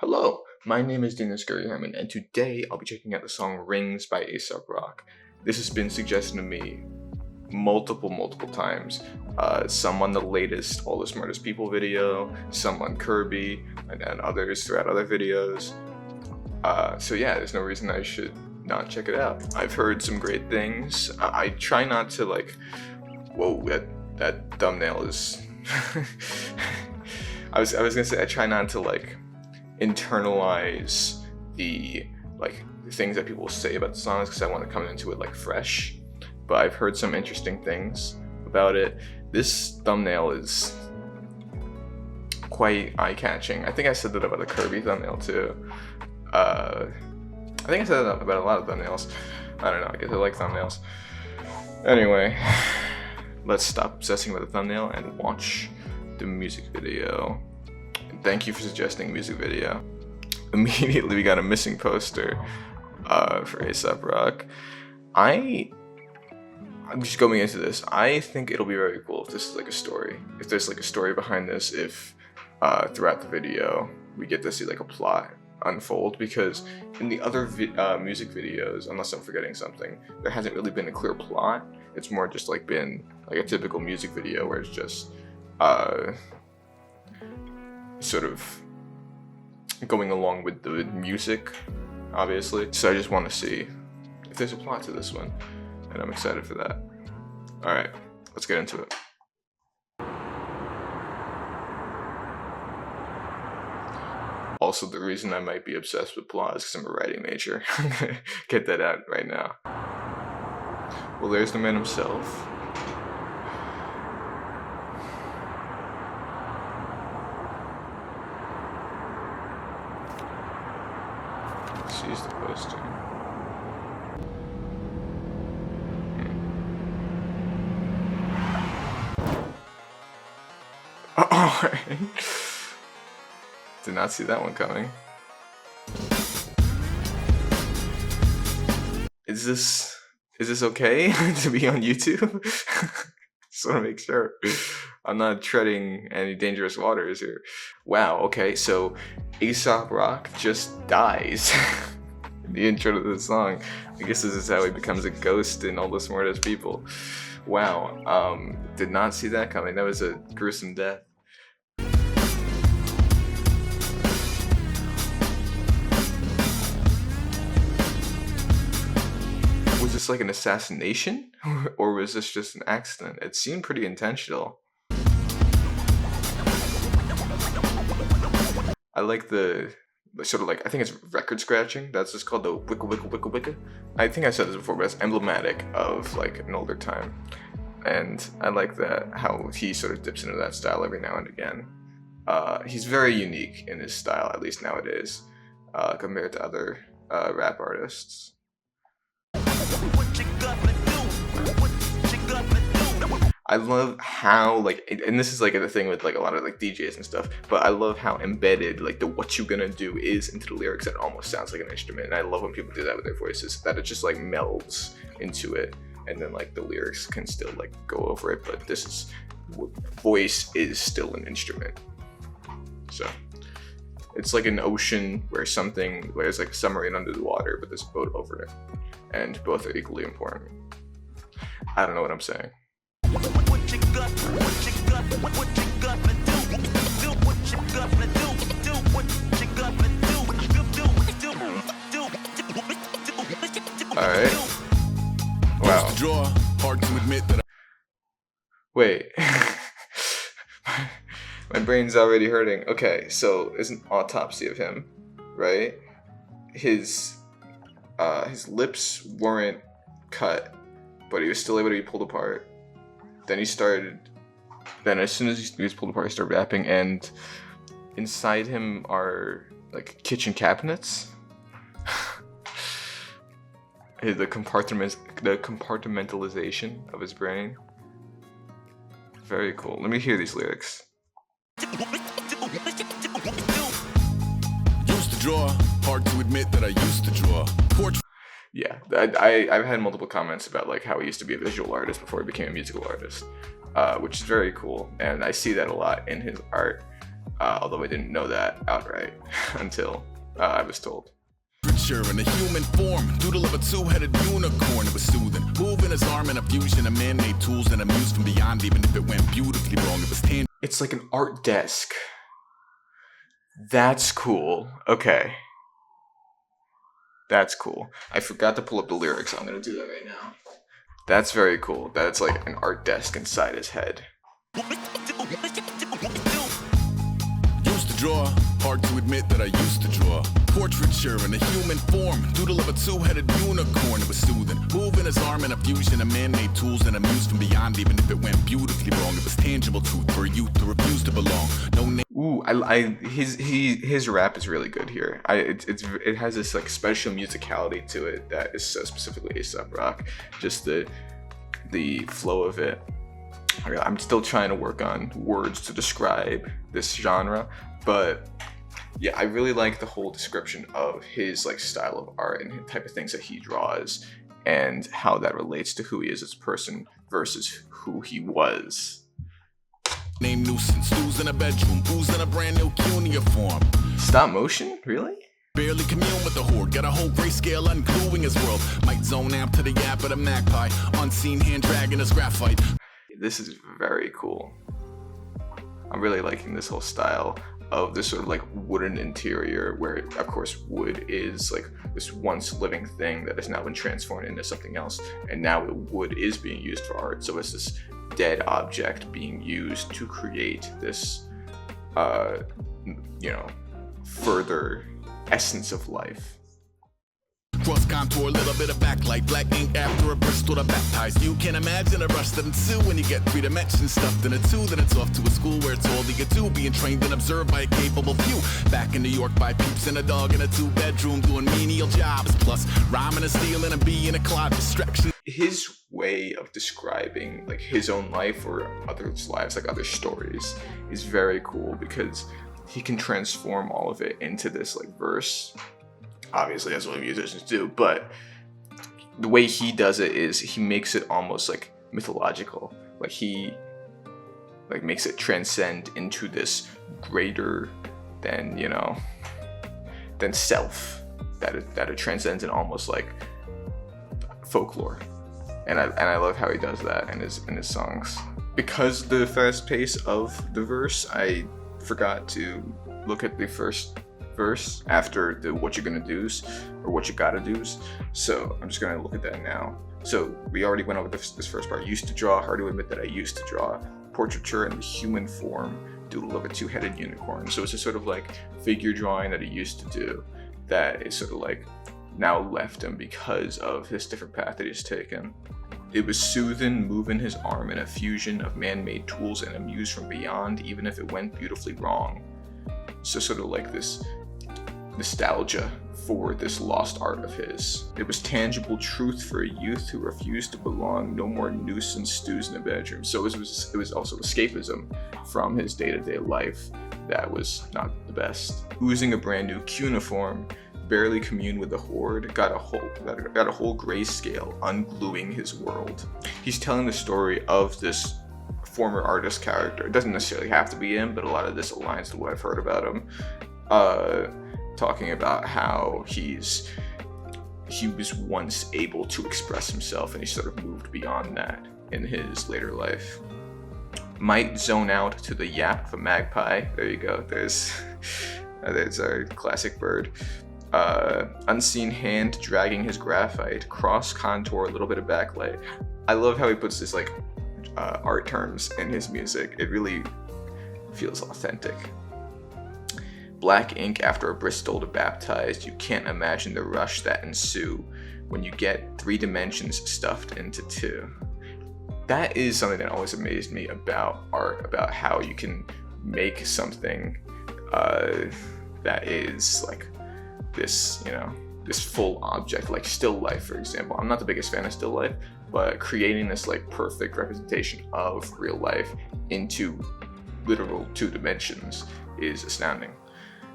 Hello, my name is Scuria-Herman, and today I'll be checking out the song Rings by Aesop. This has been suggested to me multiple times. Some on the latest All the Smartest People video, some on Kirby, and others throughout other videos. So yeah, there's no reason I should not check it out. I've heard some great things. I try not to whoa, that thumbnail is... I was gonna say I try not to internalize the things that people say about the songs because I want to come into it fresh. But I've heard some interesting things about it. This thumbnail is quite eye-catching. I think I said that about the Kirby thumbnail too. I think I said that about a lot of thumbnails. I don't know, I guess I like thumbnails. Anyway, let's stop obsessing about the thumbnail and watch the music video. And thank you for suggesting music video. Immediately we got a missing poster for Aesop Rock. I'm just going into this. I think it'll be very cool if this is a story. If there's a story behind this, if throughout the video we get to see a plot unfold, because in the other music videos, unless I'm forgetting something, there hasn't really been a clear plot. It's more just been a typical music video where it's just sort of going along with the music, obviously. So I just want to see if there's a plot to this one, and I'm excited for that. Alright, let's get into it. Also, the reason I might be obsessed with plot is because I'm a writing major. I'm gonna get that out right now. Well, there's the man himself. She's the poster. Alright. Did not see that one coming. Is this okay to be on YouTube? Just want to make sure I'm not treading any dangerous waters here. Wow, okay, so Aesop Rock just dies in the intro to the song. I guess this is how he becomes a ghost in All the Smartest People. Wow, did not see that coming. That was a gruesome death. Was this an assassination? Or was this just an accident? It seemed pretty intentional. I like the sort of I think it's record scratching. That's just called the wicka wicka wicka wicka. I think I said this before, but it's emblematic of an older time. And I like that, how he sort of dips into that style every now and again. He's very unique in his style, at least nowadays, compared to other rap artists. I love how and this is the thing with a lot of DJs and stuff, but I love how embedded the what you gonna do is into the lyrics. That it almost sounds like an instrument, and I love when people do that with their voices, that it just melds into it, and then the lyrics can still go over it, but voice is still an instrument. So it's like an ocean where there's a submarine under the water, but there's a boat over it, and both are equally important. I don't know what I'm saying. Alright. Wow. Hard to admit that. Wait. My brain's already hurting. Okay, so there's an autopsy of him, right? His lips weren't cut, but he was still able to be pulled apart. Then as soon as he was pulled apart, he started rapping, and inside him are kitchen cabinets. The compartmentalization of his brain. Very cool. Let me hear these lyrics. Used to draw. Hard to admit that I used to draw. Yeah, I've had multiple comments about how he used to be a visual artist before he became a musical artist, which is very cool, and I see that a lot in his art. although I didn't know that outright until I was told. In a human form, doodle of a two-headed unicorn. It was soothing, moving his arm in a fusion of man-made tools and a muse from beyond. Even if it went beautifully wrong, it was tangible. It's like an art desk. That's cool. Okay. That's cool. I forgot to pull up the lyrics. I'm gonna do that right now. That's very cool. That's like an art desk inside his head. Used to draw, hard to admit that I used to draw. Portraiture in a human form, doodle of a two-headed unicorn. It was soothing, moving his arm in a fusion of man-made tools and a muse from beyond. Even if it went beautifully wrong, it was tangible truth for a youth to refuse to belong. No name. Ooh, his rap is really good here. It has this like special musicality to it that is so specifically Aesop rock. Just the flow of it. I'm still trying to work on words to describe this genre, but yeah, I really like the whole description of his like style of art and the type of things that he draws and how that relates to who he is as a person versus who he was. Name nuisance, who's in a bedroom, who's in a brand new cuneiform. Stop motion? Really? Barely commune with the horde, got a whole grayscale ungluing his world. Might zone amp to the yap of a magpie, unseen hand dragging his graphite. This is very cool. I'm really liking this whole style of this sort of like wooden interior where of course wood is like this once living thing that has now been transformed into something else, and now wood is being used for art. So it's this dead object being used to create this further essence of life. Cross contour, little bit of backlight, black ink after a Bristol to baptize. You can imagine a rush that ensue when you get 3 dimensions stuffed in a 2. Then it's off to a school where it's all you get to, being trained and observed by a capable few. Back in New York by peeps and a dog in a 2-bedroom doing menial jobs. Plus rhyming and stealing and being a cloud distraction. His way of describing like his own life or others' lives, like other stories, is very cool because he can transform all of it into this like verse. Obviously that's what musicians do, but the way he does it is he makes it almost like mythological. Like he like makes it transcend into this greater than, than self, that it transcends in almost like folklore. And I love how he does that in his songs. Because the fast pace of the verse, I forgot to look at the first verse after the what you're gonna do's or what you gotta do's. So I'm just gonna look at that now. So we already went over this first part. Used to draw, hard to admit that I used to draw. Portraiture in the human form, doodle of a 2-headed unicorn. So it's a sort of like figure drawing that he used to do that is sort of like now left him because of his different path that he's taken. It was soothing, moving his arm in a fusion of man-made tools and a muse from beyond, even if it went beautifully wrong. So sort of like this nostalgia for this lost art of his. It was tangible truth for a youth who refused to belong, no more nuisance stews in the bedroom. So it was also escapism from his day-to-day life that was not the best. Oozing a brand new cuneiform, barely commune with the horde, got a whole grayscale ungluing his world. He's telling the story of this former artist character. It doesn't necessarily have to be him, but a lot of this aligns to what I've heard about him. Talking about how he was once able to express himself and he sort of moved beyond that in his later life. Might zone out to the yap of a magpie. There you go. There's our classic bird. Unseen hand dragging his graphite. Cross contour, a little bit of backlight. I love how he puts this like art terms in his music. It really feels authentic. Black ink after a Bristol to baptize. You can't imagine the rush that ensue when you get 3 dimensions stuffed into 2. That is something that always amazed me about art, about how you can make something that is like this, this full object, like still life, for example. I'm not the biggest fan of still life, but creating this like perfect representation of real life into literal 2 dimensions is astounding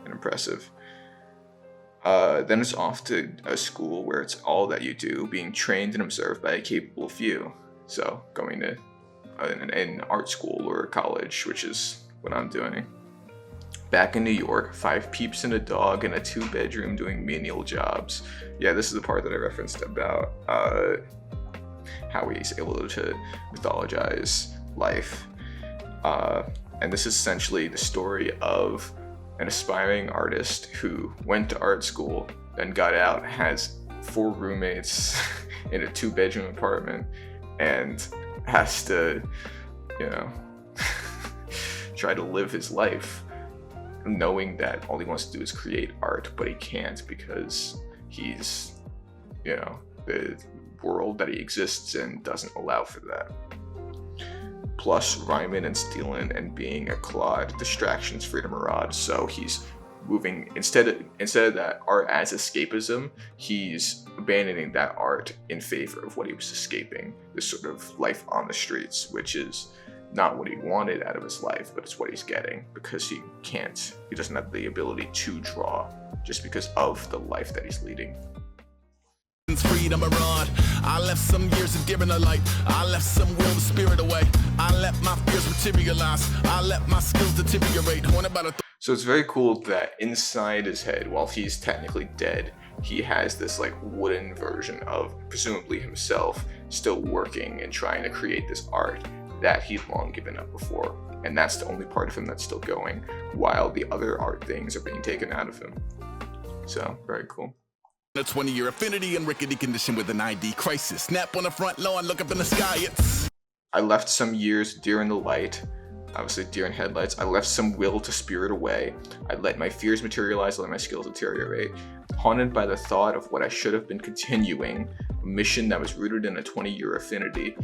and impressive. Then it's off to a school where it's all that you do, being trained and observed by a capable few. So going to an art school or college, which is what I'm doing. Back in New York, 5 peeps and a dog in a 2-bedroom doing menial jobs. Yeah, this is the part that I referenced about how he's able to mythologize life. And this is essentially the story of an aspiring artist who went to art school, then got out, has 4 roommates in a 2-bedroom apartment, and has to, you know, try to live his life knowing that all he wants to do is create art, but he can't because he's, you know, the world that he exists in doesn't allow for that. Plus, rhyming and stealing and being a clod, distractions, freedom, mirage. So he's moving, instead of that art as escapism, he's abandoning that art in favor of what he was escaping, this sort of life on the streets, which is not what he wanted out of his life, but it's what he's getting because he doesn't have the ability to draw just because of the life that he's leading. Freedom around. I left some years of giving a light. I left some will to spirit away. I let my fears materialize. I let my skills deteriorate. So it's very cool that inside his head, while he's technically dead, he has this like wooden version of presumably himself still working and trying to create this art that he'd long given up before. And that's the only part of him that's still going, while the other art things are being taken out of him. So, very cool. A 20-year affinity and rickety condition with an ID crisis. Snap on the front lawn, look up in the sky, it's... I left some years deer in the light, obviously deer in headlights. I left some will to spirit away. I let my fears materialize, let my skills deteriorate. Haunted by the thought of what I should have been continuing, a mission that was rooted in a 20-year affinity.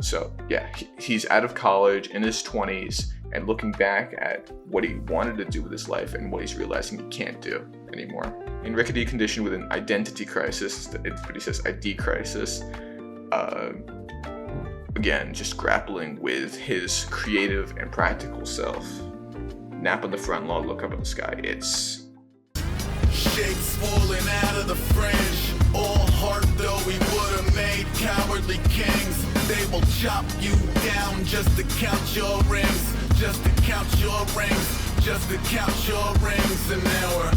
So yeah, he's out of college in his 20s and looking back at what he wanted to do with his life and what he's realizing he can't do anymore. In rickety condition with an identity crisis, but he says ID crisis, again, just grappling with his creative and practical self. Nap on the front lawn, look up at the sky. It's shapes falling out of the fringe. All heart though we would have made cowardly kings. They will chop you down just to count your rings. Just to count your rings. Just to count your rings. And now we're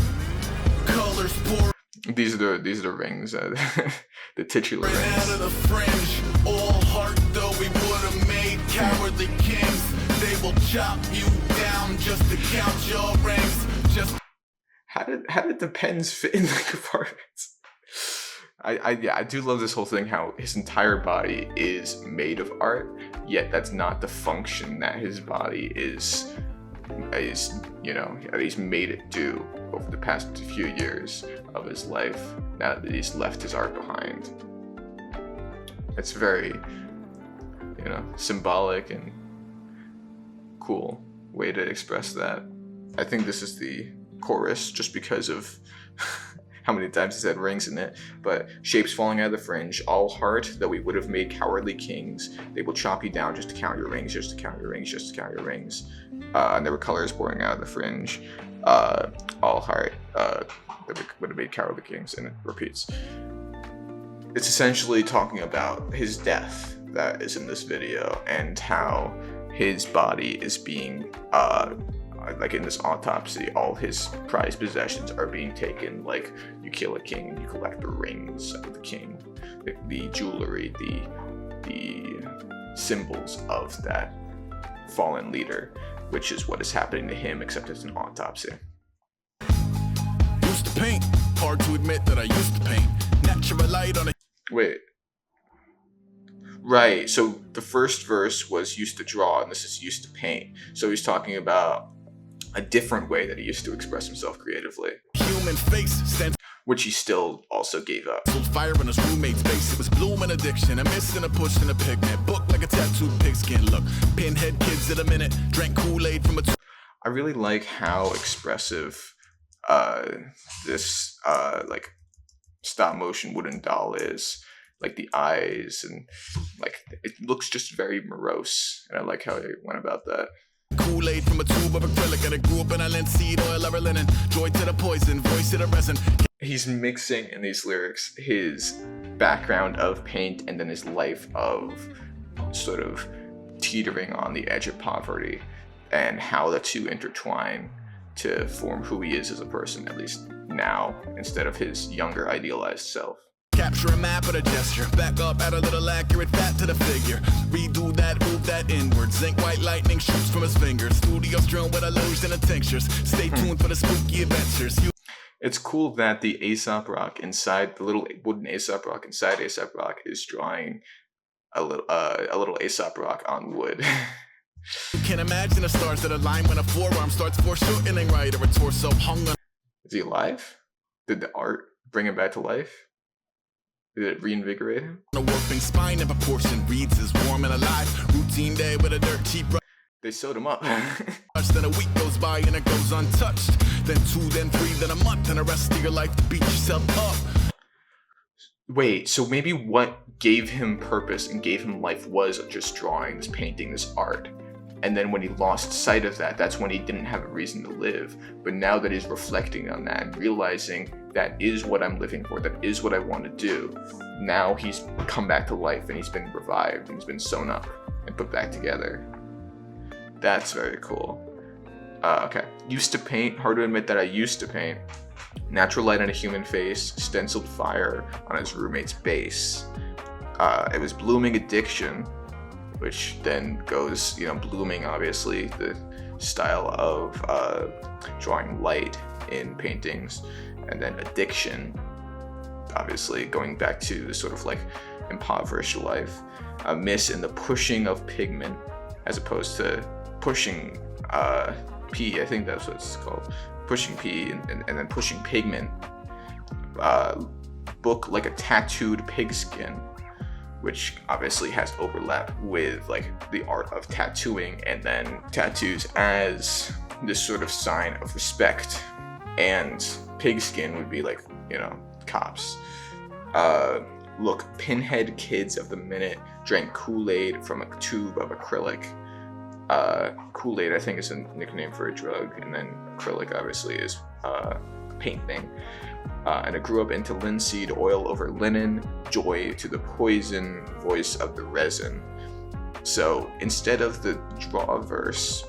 colors pour. These are the rings, the titular rings. Out of the fringe, all heart though we would have made cowardly kings. They will chop you down just to count your rings. Just how did the pens fit in the compartments? I do love this whole thing, how his entire body is made of art, yet that's not the function that his body is, you know, he's made it do over the past few years of his life, now that he's left his art behind. It's very, you know, symbolic and cool way to express that. I think this is the chorus just because of how many times he said rings in it, but shapes falling out of the fringe, all heart that we would have made cowardly kings, they will chop you down just to count your rings, just to count your rings, just to count your rings. And there were colors pouring out of the fringe, all heart that we would have made cowardly kings, and it repeats. It's essentially talking about his death that is in this video, and how his body is being like in this autopsy, all his prized possessions are being taken. Like, you kill a king and you collect the rings of the king, the jewelry, the symbols of that fallen leader, which is what is happening to him, except it's an autopsy. Used to paint, hard to admit that I used to paint. Natural light on a... Wait. Right, so the first verse was used to draw, and this is used to paint. So he's talking about a different way that he used to express himself creatively. Human face stands, which he still also gave up. Fire in his roommate's face. It was blooming addiction, a miss and a push and a pigment. Book like a tattooed pigskin look. Pinhead kids in a minute. Drank Kool-Aid from a... I really like how expressive this like stop motion wooden doll is. Like the eyes, and like it looks just very morose, and I like how he went about that. Kool-Aid from a tube of acrylic, and it grew up in a linseed oil ever linen. Joy to the poison, voice to the resin. He's mixing in these lyrics his background of paint and then his life of sort of teetering on the edge of poverty, and how the two intertwine to form who he is as a person, at least now, instead of his younger idealized self. Capture a map of a gesture, back up, add a little accurate fat to the figure. Redo that, move that inward. Zinc white lightning shoots from his fingers. Studio strewn with illusion and tinctures. Stay tuned for the spooky adventures. It's cool that the Aesop rock inside, the little wooden Aesop rock inside Aesop rock, is drawing a little Aesop rock on wood. You can imagine the stars that align when a forearm starts foreshortening right, or a torso hung on. Is he alive? Did the art bring him back to life? Did it reinvigorate him? A warping spine in proportion reads as warm and alive. Routine day with a dirt cheap brush. They sewed him up. Then a week goes by and it goes untouched. Then 2, then 3, then a month, and the rest of your life to beat yourself up. Wait, so maybe what gave him purpose and gave him life was just drawing, this painting, this art. And then when he lost sight of that, that's when he didn't have a reason to live. But now that he's reflecting on that and realizing that is what I'm living for, that is what I want to do, now he's come back to life and he's been revived and he's been sewn up and put back together. That's very cool. Okay, used to paint, hard to admit that I used to paint. Natural light on a human face, stenciled fire on his roommate's base. It was blooming addiction, which then goes, blooming, obviously, the style of drawing light in paintings, and then addiction, obviously, going back to the sort of like impoverished life. A miss in the pushing of pigment, as opposed to pushing P, I think that's what it's called. Pushing P and then pushing pigment. Book like a tattooed pigskin, which obviously has overlap with like the art of tattooing, and then tattoos as this sort of sign of respect, and pigskin would be like, cops. Look, pinhead kids of the minute drank Kool-Aid from a tube of acrylic. Kool-Aid, I think, is a nickname for a drug, and then acrylic obviously is a paint thing. And it grew up into linseed oil over linen, joy to the poison, voice of the resin. So instead of the draw verse,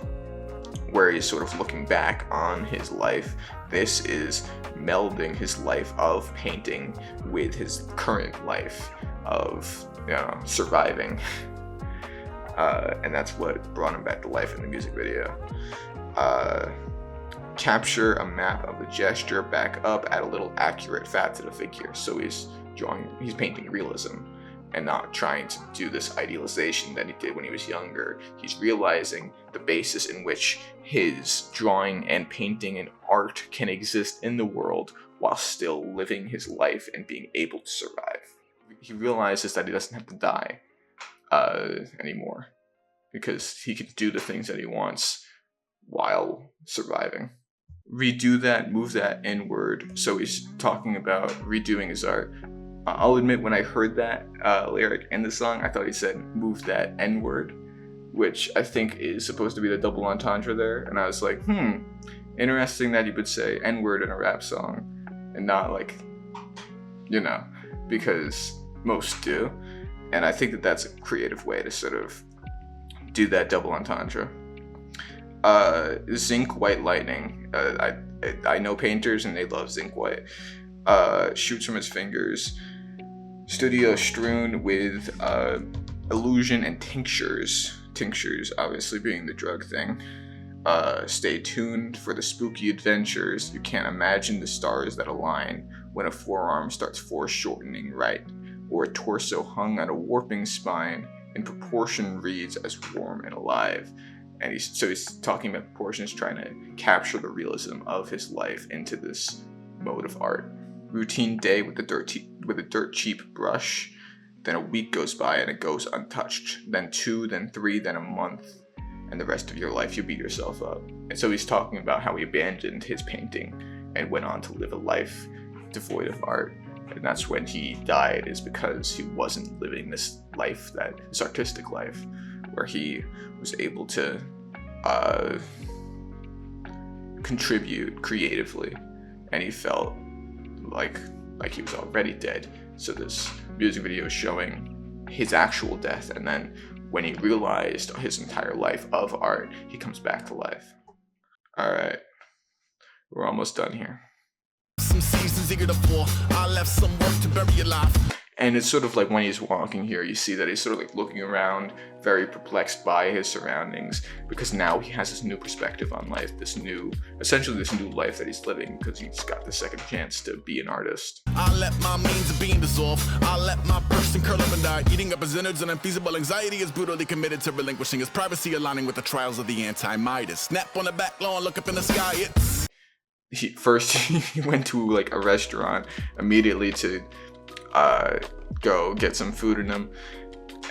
where he's sort of looking back on his life, this is melding his life of painting with his current life of surviving. And that's what brought him back to life in the music video. Capture a map of the gesture, back up, add a little accurate fat to the figure. So he's painting realism and not trying to do this idealization that he did when he was younger. He's realizing the basis in which his drawing and painting and art can exist in the world while still living his life and being able to survive. He realizes that he doesn't have to die anymore, because he can do the things that he wants while surviving. Redo that, move that inward. So he's talking about redoing his art. I'll admit, when I heard that lyric in the song, I thought he said move that N-word, which I think is supposed to be the double entendre there. And I was like, interesting that he would say N-word in a rap song and not like, because most do. And I think that that's a creative way to sort of do that double entendre. Zinc white lightning. I know painters and they love zinc white. Shoots from his fingers. Studio strewn with illusion and tinctures. Tinctures obviously being the drug thing. Stay tuned for the spooky adventures. You can't imagine the stars that align when a forearm starts foreshortening right, or a torso hung on a warping spine in proportion reads as warm and alive. And he's talking about proportions, trying to capture the realism of his life into this mode of art. Routine day with a dirt cheap brush. Then a week goes by and it goes untouched. Then 2, then 3, then a month, and the rest of your life you beat yourself up. And so he's talking about how he abandoned his painting and went on to live a life devoid of art. And that's when he died, is because he wasn't living this life, this artistic life, where he was able to contribute creatively, and he felt like he was already dead. So this music video is showing his actual death, and then when he realized his entire life of art, he comes back to life. All right, We're almost done here. Some seasons eager to fall. I left some work to bury alive. And it's sort of like when he's walking here, you see that he's sort of like looking around, very perplexed by his surroundings, because now he has this new perspective on life, essentially this new life that he's living, because he's got the second chance to be an artist. I let my means of being dissolve. I let my person curl up and die. Eating up his innards and unfeasible anxiety is brutally committed to relinquishing his privacy, aligning with the trials of the anti-Midas. Snap on the back lawn, look up in the sky, it's... He went to like a restaurant immediately to go get some food in him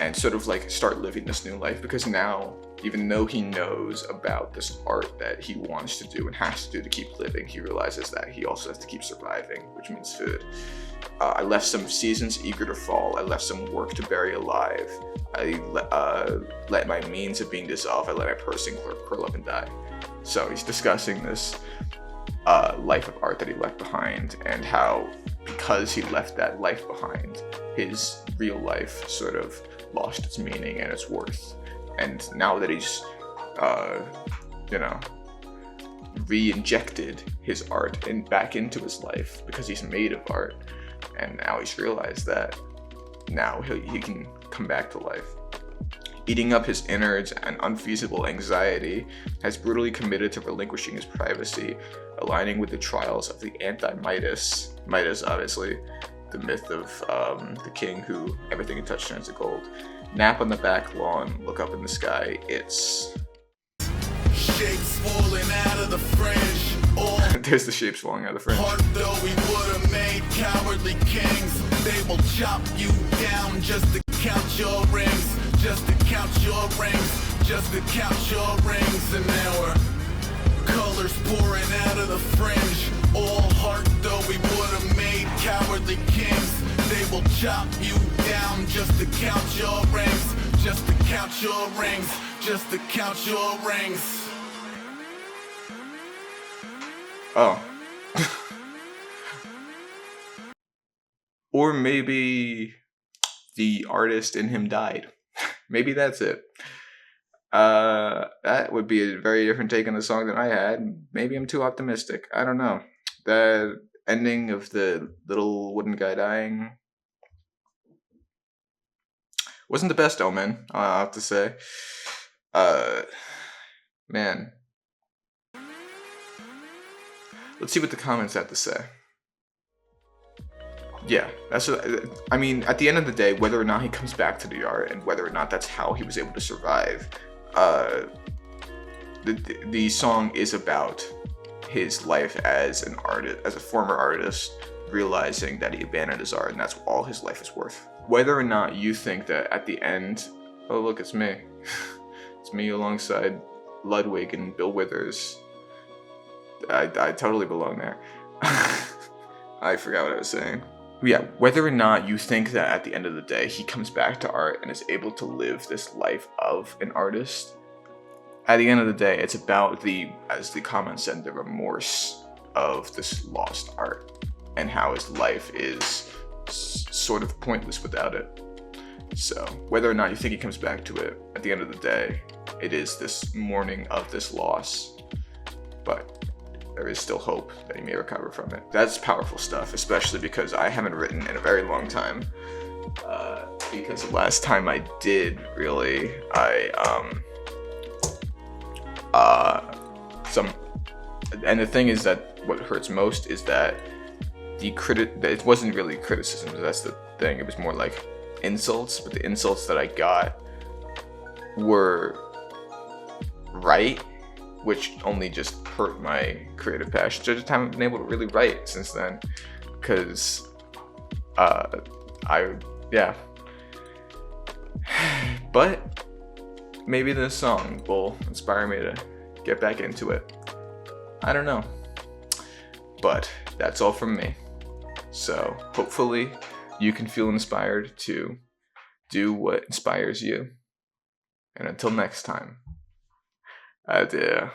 and sort of like start living this new life, because now, even though he knows about this art that he wants to do and has to do to keep living, he realizes that he also has to keep surviving, which means food. I left some seasons eager to fall. I left some work to bury alive. I let my means of being dissolved. I let my person curl up and die. So he's discussing this life of art that he left behind, and how, because he left that life behind, his real life sort of lost its meaning and its worth. And now that he's, re-injected his art back into his life, because he's made of art, and now he's realized that now he can come back to life. Eating up his innards and unfeasible anxiety, has brutally committed to relinquishing his privacy, aligning with the trials of the anti-Midas. Midas, obviously, the myth of the king who everything he touched turns to gold. Nap on the back lawn, look up in the sky, it's... Shapes falling out of the fringe. There's the shapes falling out of the fringe. Heart though we would've made cowardly kings, they will chop you down just to count your rings. Just to count your rings, just to count your rings. And now we're colors pouring out of the fringe. All heart though we would've made cowardly kings, they will chop you down just to count your rings. Just to count your rings, just to count your rings. Oh. Or maybe the artist in him died. Maybe that's it. That would be a very different take on the song than I had. Maybe I'm too optimistic. I don't know. The ending of the little wooden guy dying wasn't the best omen, I'll have to say. Man. Let's see what the comments have to say. Yeah, that's what, I mean, at the end of the day, whether or not he comes back to the art and whether or not that's how he was able to survive, the song is about his life as an artist, as a former artist, realizing that he abandoned his art and that's all his life is worth. Whether or not you think that at the end, oh look, it's me. It's me alongside Ludwig and Bill Withers. I totally belong there. I forgot what I was saying. Yeah, whether or not you think that at the end of the day he comes back to art and is able to live this life of an artist, at the end of the day, it's about as the comment said, the remorse of this lost art and how his life is sort of pointless without it. So whether or not you think he comes back to it, at the end of the day, it is this mourning of this loss, but there is still hope that he may recover from it. That's powerful stuff, especially because I haven't written in a very long time. Because the last time I did, really, and the thing is that what hurts most is that it wasn't really criticism, that's the thing, it was more like insults, but the insults that I got were right, which only just hurt my creative passion. So I just haven't been able to really write since then, because but maybe this song will inspire me to get back into it. I don't know, but that's all from me. So hopefully you can feel inspired to do what inspires you. And until next time, adieu.